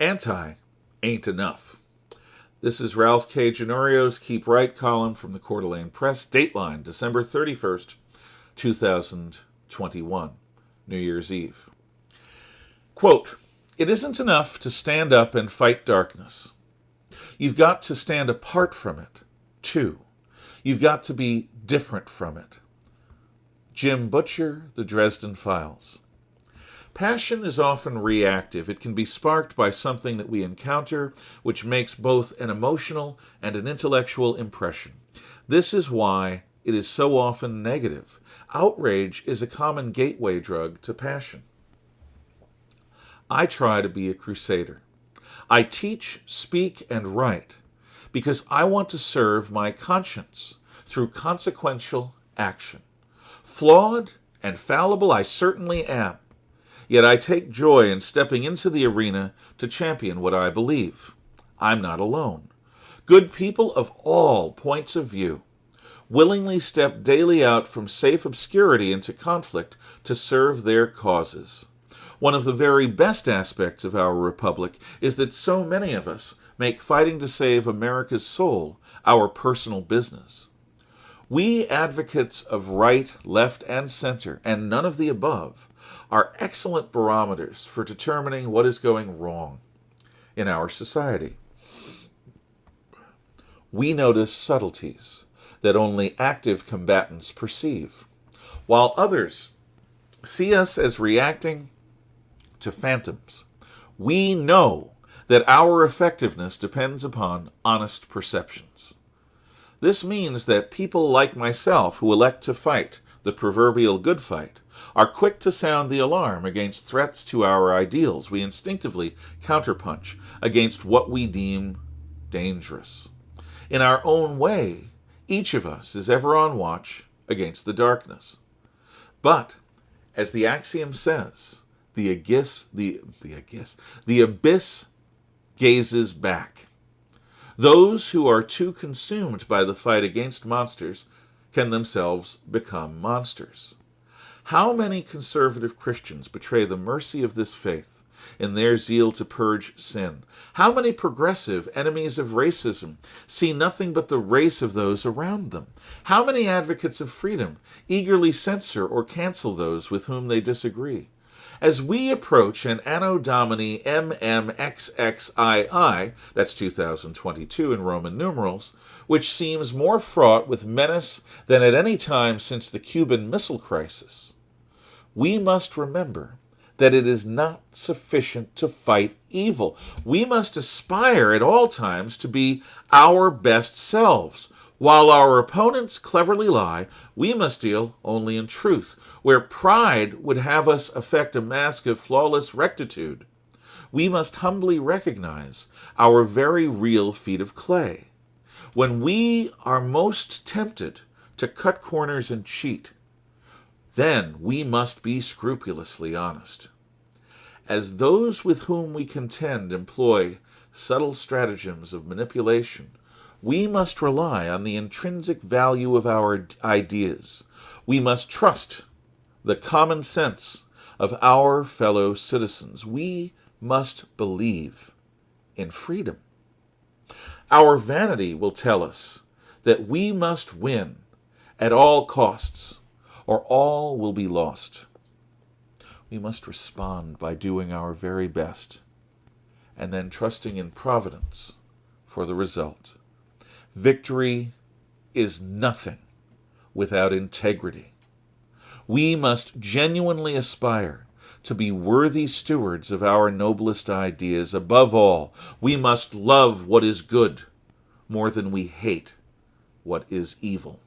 Anti ain't enough. This is Ralph K. Ginorio's Keep Right column from the Coeur d'Alene Press, Dateline, December 31st, 2021, New Year's Eve. Quote, "It isn't enough to stand up and fight darkness. You've got to stand apart from it, too. You've got to be different from it." Jim Butcher, The Dresden Files. Passion is often reactive. It can be sparked by something that we encounter, which makes both an emotional and an intellectual impression. This is why it is so often negative. Outrage is a common gateway drug to passion. I try to be a crusader. I teach, speak, and write because I want to serve my conscience through consequential action. Flawed and fallible I certainly am. Yet I take joy in stepping into the arena to champion what I believe. I'm not alone. Good people of all points of view willingly step daily out from safe obscurity into conflict to serve their causes. One of the very best aspects of our republic is that so many of us make fighting to save America's soul our personal business. We advocates of right, left, and center, and none of the above, are excellent barometers for determining what is going wrong in our society. We notice subtleties that only active combatants perceive, while others see us as reacting to phantoms. We know that our effectiveness depends upon honest perceptions. This means that people like myself who elect to fight the proverbial good fight are quick to sound the alarm against threats to our ideals. We instinctively counterpunch against what we deem dangerous. In our own way, each of us is ever on watch against the darkness. But, as the axiom says, the abyss gazes back. Those who are too consumed by the fight against monsters can themselves become monsters. How many conservative Christians betray the mercy of this faith in their zeal to purge sin? How many progressive enemies of racism see nothing but the race of those around them? How many advocates of freedom eagerly censor or cancel those with whom they disagree? As we approach an Anno Domini MMXXII, that's 2022 in Roman numerals, which seems more fraught with menace than at any time since the Cuban Missile Crisis, we must remember that it is not sufficient to fight evil. We must aspire at all times to be our best selves. While our opponents cleverly lie, we must deal only in truth. Where pride would have us affect a mask of flawless rectitude, we must humbly recognize our very real feet of clay. When we are most tempted to cut corners and cheat, then we must be scrupulously honest. As those with whom we contend employ subtle stratagems of manipulation, we must rely on the intrinsic value of our ideas. We must trust the common sense of our fellow citizens. We must believe in freedom. Our vanity will tell us that we must win at all costs, or all will be lost. We must respond by doing our very best, and then trusting in Providence for the result. Victory is nothing without integrity. We must genuinely aspire to be worthy stewards of our noblest ideas. Above all, we must love what is good more than we hate what is evil.